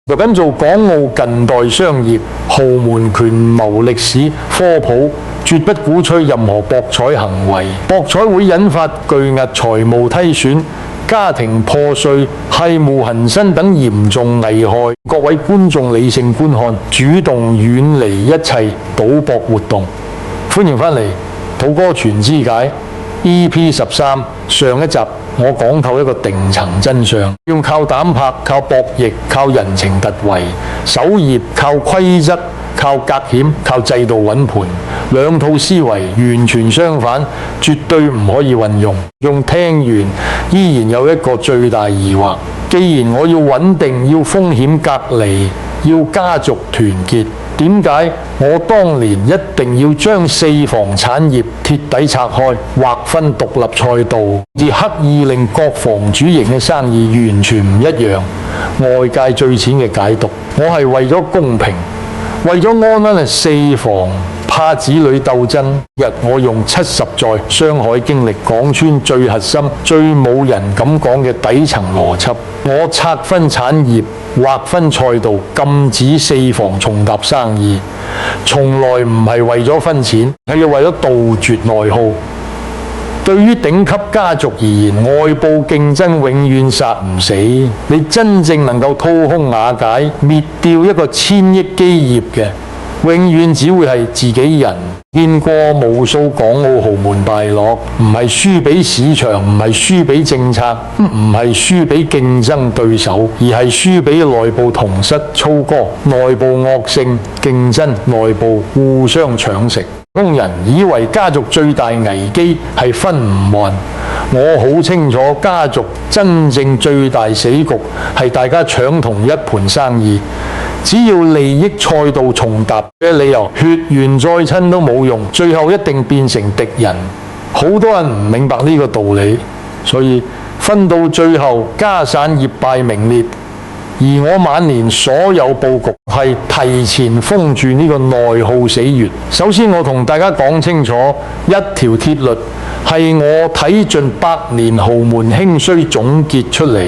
讀緊做港澳近代商業豪門權謀歷史科普，絕不鼓吹任何博彩行為。博彩會引發巨額財務虧損、家庭破碎、係無恒身等嚴重危害。各位觀眾理性觀看，主動遠離一切賭博活動。歡迎返嚟土哥全之解 EP13。上一集我講透一個定層真相，要靠膽魄、靠博弈、靠人情突圍，守業靠規則、靠隔險、靠制度穩盤，兩套思維完全相反，絕對唔可以運用。用聽完依然有一個最大疑惑，既然我要穩定，要風險隔離，要家族團結，點解我當年一定要將四房產業徹底拆開，劃分獨立賽道，而刻意令各房主營嘅生意完全唔一樣？外界最淺嘅解讀，我係為咗公平，為咗安穩四房，怕子女鬥爭。日我用70載商海經歷講穿最核心、最冇人敢講嘅底層邏輯。我拆分產業，劃分賽道，禁止四房重疊生意，從來唔係為咗分錢，係要為咗杜絕內耗。對於頂級家族而言，外部競爭永遠殺唔死。你真正能夠掏空瓦解、滅掉一個1000億基業嘅，永遠只會係自己人。見過無數港澳豪門敗落，唔係輸俾市場，唔係輸俾政策，唔係輸俾競爭對手，而係輸俾內部同室操戈、內部惡性競爭、內部互相搶食。工人以為家族最大危機係分唔勻，我好清楚家族真正最大死局係大家搶同一盤生意。只要利益賽道重疊嘅理由，血緣再親都冇用，最後一定變成敵人。好多人唔明白呢個道理，所以分到最後家散業敗名裂。而我晚年所有佈局係提前封住呢個內耗死穴。首先我同大家講清楚一條鐵律，係我睇盡百年豪門興衰總結出嚟，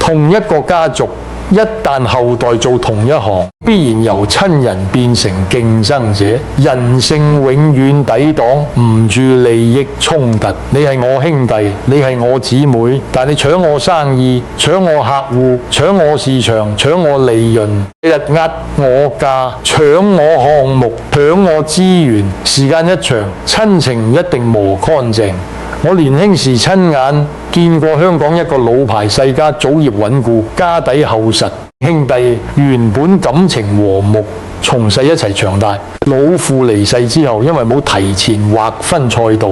同一個家族一旦後代做同一行，必然由親人變成競爭者。人性永遠抵擋唔住利益衝突。你係我兄弟，你係我姊妹，但你搶我生意、搶我客戶、搶我市場、搶我利潤，你日壓我價、搶我項目、搶我資源，時間一長，親情一定磨乾淨。我年輕時親眼見過香港一個老牌世家，祖業穩固，家底厚實，兄弟原本感情和睦，從細一齊長大。老父離世之後，因為冇提前劃分賽道，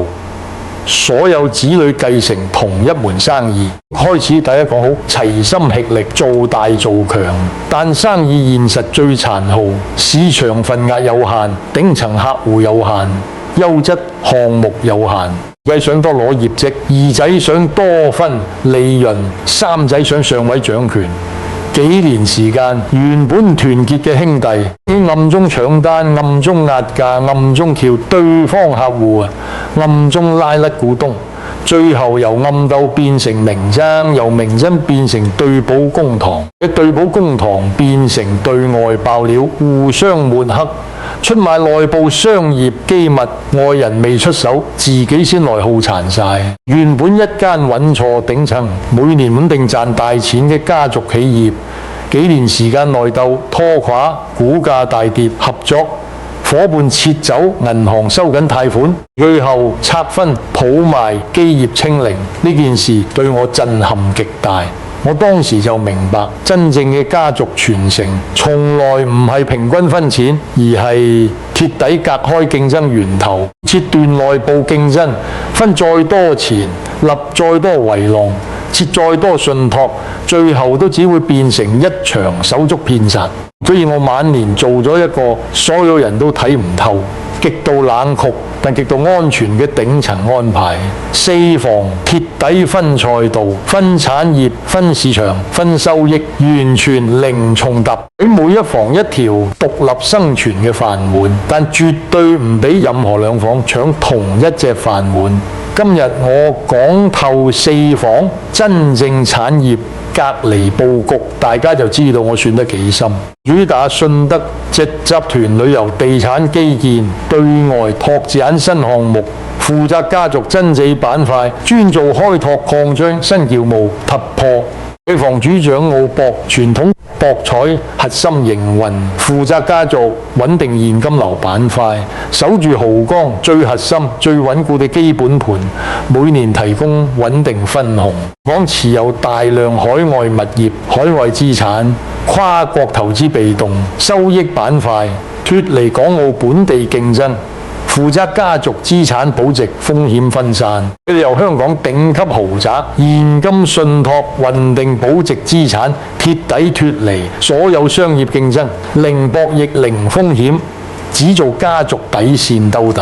所有子女繼承同一門生意，開始大家講好齊心協力做大做強，但生意現實最殘酷，市場份額有限，頂層客戶有限，優質項目有限。計想多攞業績，二仔想多分利潤，三仔想上位掌權。幾年時間，原本團結嘅兄弟，暗中搶單、暗中壓價、暗中撬對方客戶，暗中拉甩股東，最後由暗鬥變成明爭，由明爭變成對簿公堂，對簿公堂變成對外爆料，互相抹黑。出賣內部商業機密，外人未出手，自己先內耗殘晒。原本一間穩坐頂層，每年穩定賺大錢嘅家族企業，幾年時間內鬥拖垮，股價大跌，合作夥伴撤走，銀行收緊貸款，最後拆分鋪賣，基業清零。呢件事對我震撼極大。我當時就明白，真正嘅家族傳承從來唔係平均分錢，而係徹底隔開競爭源頭，切斷內部競爭，分再多錢，立再多圍籠，設再多信託，最後都只會變成一場手足遍殺。所以我晚年做咗一個所有人都睇唔透、極度冷酷但極度安全嘅頂層安排。四房徹底分賽道、分產業、分市場、分收益，完全零重疊，俾每一房一條獨立生存嘅飯碗，但絕對唔俾任何兩房搶同一隻飯碗。今日我講透四房真正產業隔離佈局，大家就知道我算得幾深。主打信德集團旅遊地產基建，對外拓展新項目，負責家族增值板塊，專做開拓擴張新業務突破。佢房主長澳博傳統博彩核心營運，負責家族穩定現金流板塊，守住濠江最核心、最穩固嘅基本盤，每年提供穩定分紅。講持有大量海外物業、海外資產，跨國投資被動收益板塊，脫離港澳本地競爭。負責家族資產保值，風險分散。佢哋由香港頂級豪宅、現金信託、穩定保值資產，徹底脫離所有商業競爭，零博弈、零風險，只做家族底線兜底。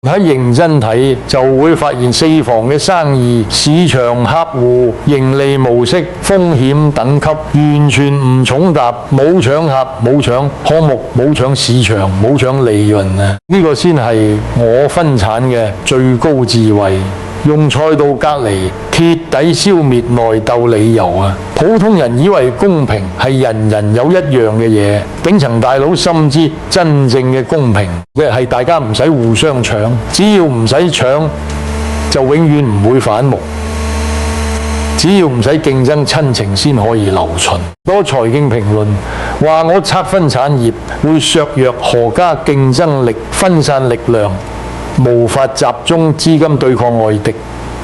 喺認真睇就會發現四房嘅生意、市場客戶、盈利模式、風險等級完全唔重疊，冇搶客、冇搶項目、冇搶市場、冇搶利潤啊！呢個先係我分產嘅最高智慧。用賽道隔離徹底消滅內鬥理由啊！普通人以為公平係人人有一樣嘅嘢，頂層大佬深知真正嘅公平嘅係大家唔使互相搶，只要唔使搶就永遠唔會反目，只要唔使競爭，親情先可以留存。多財經評論話我拆分產業會削弱何家競爭力，分散力量，無法集中資金對抗外敵。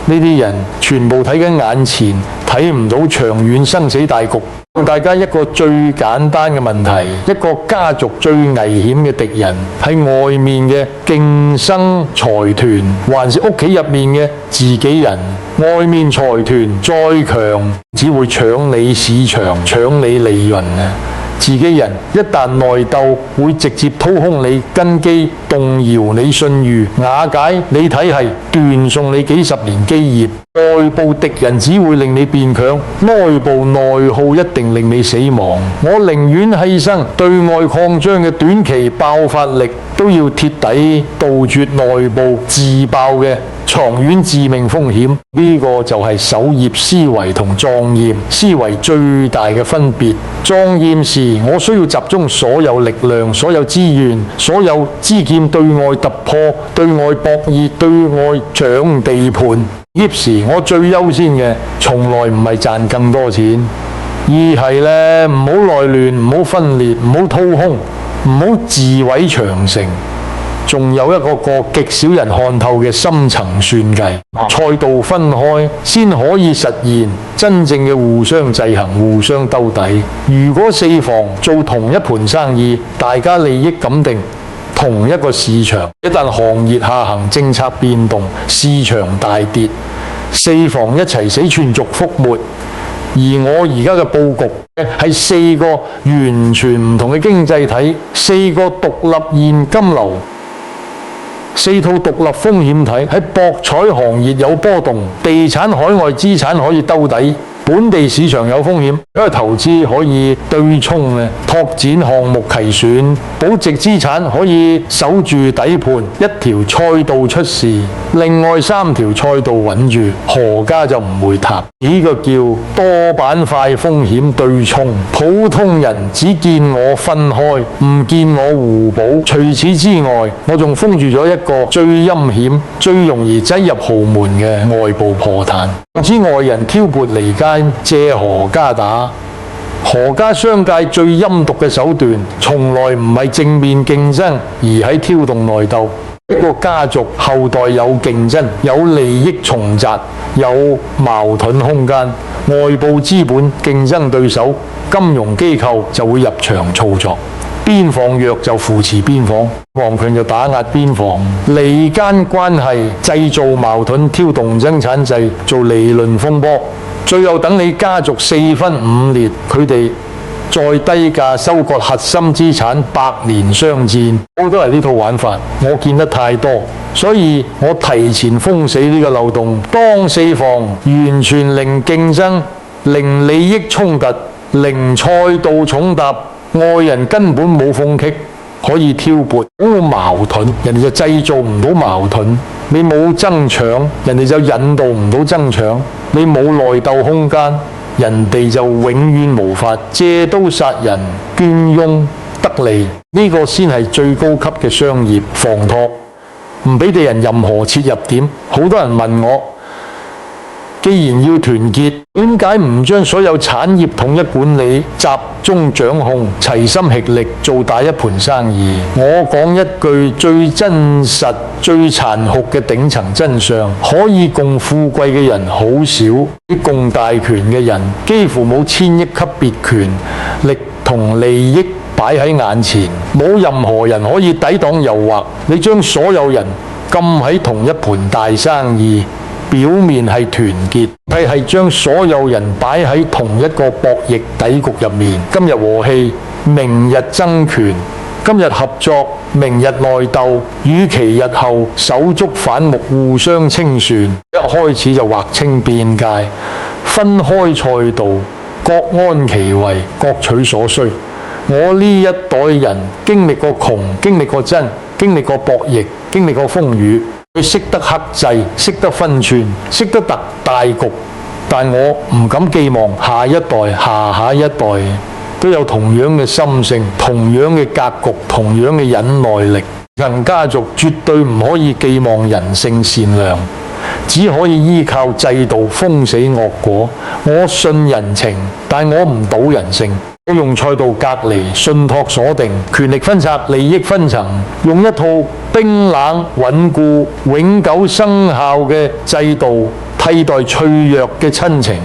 呢啲人全部睇緊眼前，睇唔到長遠生死大局。大家一個最簡單嘅問題，一個家族最危險嘅敵人係外面嘅競爭財團，還是屋企入面嘅自己人？外面財團再強，只會搶你市場、搶你利潤啊！自己人一旦內鬥，會直接掏空你根基，動搖你信譽，瓦解你體系，斷送你幾十年基業。外部敵人只會令你變強，內部內耗一定令你死亡。我寧願犧牲對外擴張嘅短期爆發力，都要徹底杜絕內部自爆嘅長遠致命風險。呢個就係守業思維同壯業思維最大嘅分別。壯業時我需要集中所有力量、所有資源、所有資源對外突破、對外博弈、對外搶地盤。業時我最優先嘅從來唔係賺更多錢，而係唔好內亂，唔好分裂，唔好掏空，唔好自毀長城。仲有一個極少人看透嘅深層算計，賽道分開先可以實現真正嘅互相制衡、互相兜底。如果四房做同一盤生意，大家利益感定同一個市場，一旦行業下行、政策變動、市場大跌，四房一齊死，全族覆沒。而我而家嘅佈局係四個完全唔同嘅經濟體，四個獨立現金流，四套獨立風險體。喺博彩行業有波動，地產海外資產可以兜底，本地市場有風險，因為投資可以對沖嘅，拓展項目齊選，保值資產可以守住底盤，一條賽道出事，另外三條賽道穩住，何家就唔會塌。呢個叫多板塊風險對沖。普通人只見我分開，唔見我互補。除此之外，我仲封住咗一個最陰險、最容易擠入豪門嘅外部破綻。唔知外人挑撥離間，借何家打。何家商界最陰毒嘅手段，從來唔係正面競爭，而係挑動內鬥。一個家族後代有競爭，有利益重疊，有矛盾空間，外部資本、競爭對手、金融機構就會入場操作。邊房弱就扶持邊房，王強就打壓邊房，離間關係製造矛盾，挑動爭產制，做利潤風波，最後等你家族四分五裂，佢哋再低價收割核心資產，百年相戰，都係呢套玩法。我見得太多，所以我提前封死呢個漏洞。當四房完全零競爭、零利益衝突、零賽道重疊，外人根本冇風隙可以挑撥，冇矛盾，人哋就製造唔到矛盾。你冇爭搶，人哋就引導唔到爭搶；你冇內鬥空間，人哋就永遠無法借刀殺人、捐翁得利。呢個先係最高級嘅商業防託，唔俾地人任何切入點。好多人問我，既然要團結，點解唔將所有產業統一管理、集中掌控、齊心協力做大一盤生意？我講一句最真實、最殘酷嘅頂層真相：可以共富貴嘅人好少，共大權嘅人幾乎冇千億級別權力同利益擺喺眼前，冇任何人可以抵擋誘惑。你將所有人禁喺同一盤大生意，表面係團結，但係將所有人擺喺同一個博弈底局入面。今日和氣，明日爭權；今日合作，明日內鬥。與其日後手足反目，互相清算，一開始就劃清邊界，分開賽道，各安其位，各取所需。我呢一代人經歷過窮，經歷過爭，經歷過博弈，經歷過風雨。佢識得克制，識得分寸，識得特大局，但我唔敢寄望下一代、下一代都有同樣嘅心性、同樣嘅格局、同樣嘅忍耐力。人家族絕對唔可以寄望人性善良，只可以依靠制度封死惡果。我信人情，但我唔賭人性。我用賽道隔離、信託鎖定、權力分拆、利益分層，用一套冰冷、穩固、永久生效嘅制度替代脆弱嘅親情。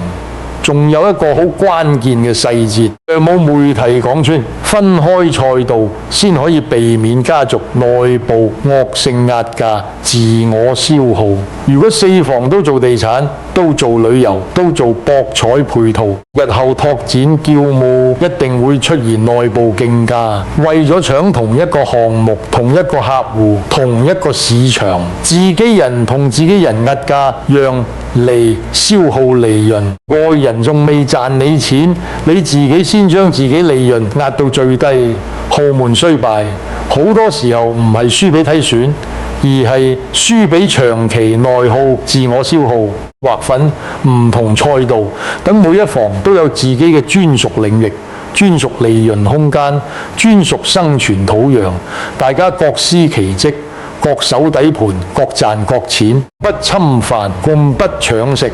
仲有一個好關鍵嘅細節，若冇媒體講出，分開賽道先可以避免家族內部惡性壓價、自我消耗。如果四房都做地產，都做旅遊，都做博彩配套，日後拓展叫務一定會出現內部競價，為咗搶同一個項目、同一個客戶、同一個市場，自己人同自己人壓價，讓利消耗利潤。外人仲未賺你錢，你自己先將自己利潤壓到最低。豪門衰敗，好多時候唔係輸俾睇選，而係輸俾長期內耗、自我消耗。劃分唔同賽道，等每一房都有自己嘅專屬領域、專屬利潤空間、專屬生存土壤，大家各司其職，各守底盤，各賺各錢，不侵犯，共不搶食。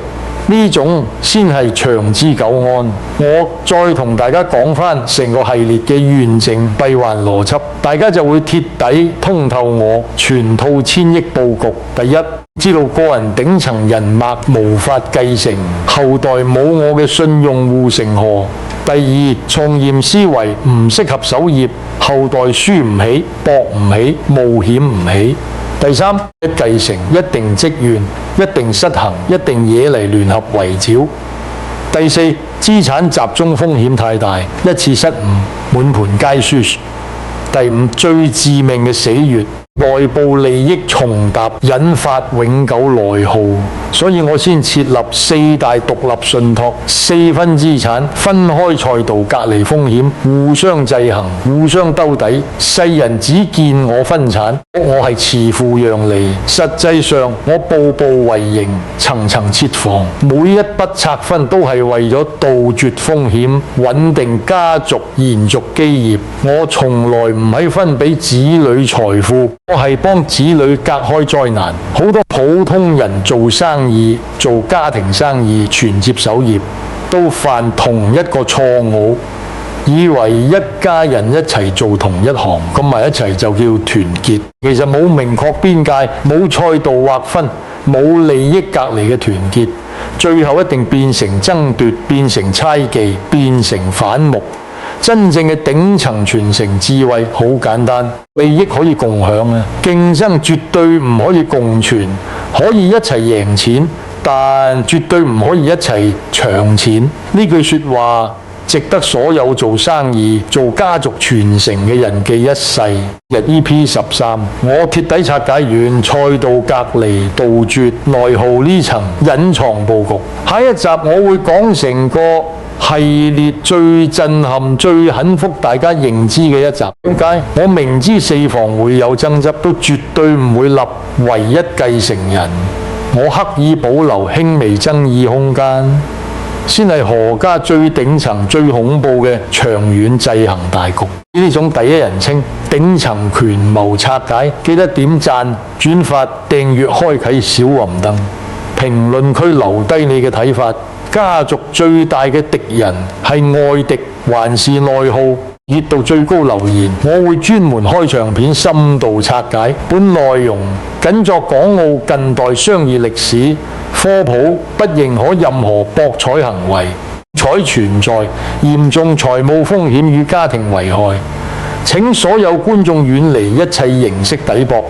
呢種先係長治久安。我再同大家講返成個系列嘅完整閉環邏輯，大家就會徹底通透我全套千億佈局。第一，知道個人頂層人脈無法繼承，後代冇我嘅信用護城河。第二，從嚴思維唔適合守業，後代輸唔起，搏唔起，冒險唔起。第三，一繼承一定積怨，一定失衡，一定惹嚟聯合圍剿。第四，資產集中風險太大，一次失誤滿盤皆輸。第五，最致命嘅死穴，內部利益重疊，引發永久內耗。所以我先設立四大獨立信託，四分資產，分開賽道，隔離風險，互相制衡，互相兜底。世人只見我分產，我係慈父讓利，實際上我步步為營，層層設防，每一筆拆分都係為咗杜絕風險，穩定家族延續基業。我從來唔係分俾子女財富，我係幫子女隔開災難。好多普通人做生意、做家庭生意、全接手業，都犯同一個錯誤，以為一家人一齊做同一行，咁埋一齊就叫團結。其實冇明確邊界，冇賽道劃分，冇利益隔離嘅團結，最後一定變成爭奪，變成猜忌，變成反目。真正嘅頂層傳承智慧好簡單，利益可以共享啊，競爭絕對唔可以共存，可以一齊贏錢，但絕對唔可以一齊搶錢。呢句說話值得所有做生意、做家族傳承嘅人記一世。日 EP13，我徹底拆解完賽道隔離、杜絕內耗呢層隱藏佈局。下一集我會講成個系列最震撼、最肯服大家認知嘅一集。點解？我明知四房會有爭執，都絕對唔會立唯一繼承人。我刻意保留輕微爭議空間，先係何家最頂層、最恐怖嘅長遠制衡大局。呢種第一人稱頂層權謀拆解，記得點讚、轉發、訂閱、開啟小紅燈。評論區留低你嘅睇法。家族最大嘅敵人係外敵還是內耗？熱度最高留言，我會專門開長片深度拆解。本內容僅作港澳近代商業歷史科普，不認可任何博彩行為，彩存在嚴重財務風險與家庭危害，請所有觀眾遠離一切形式賭博。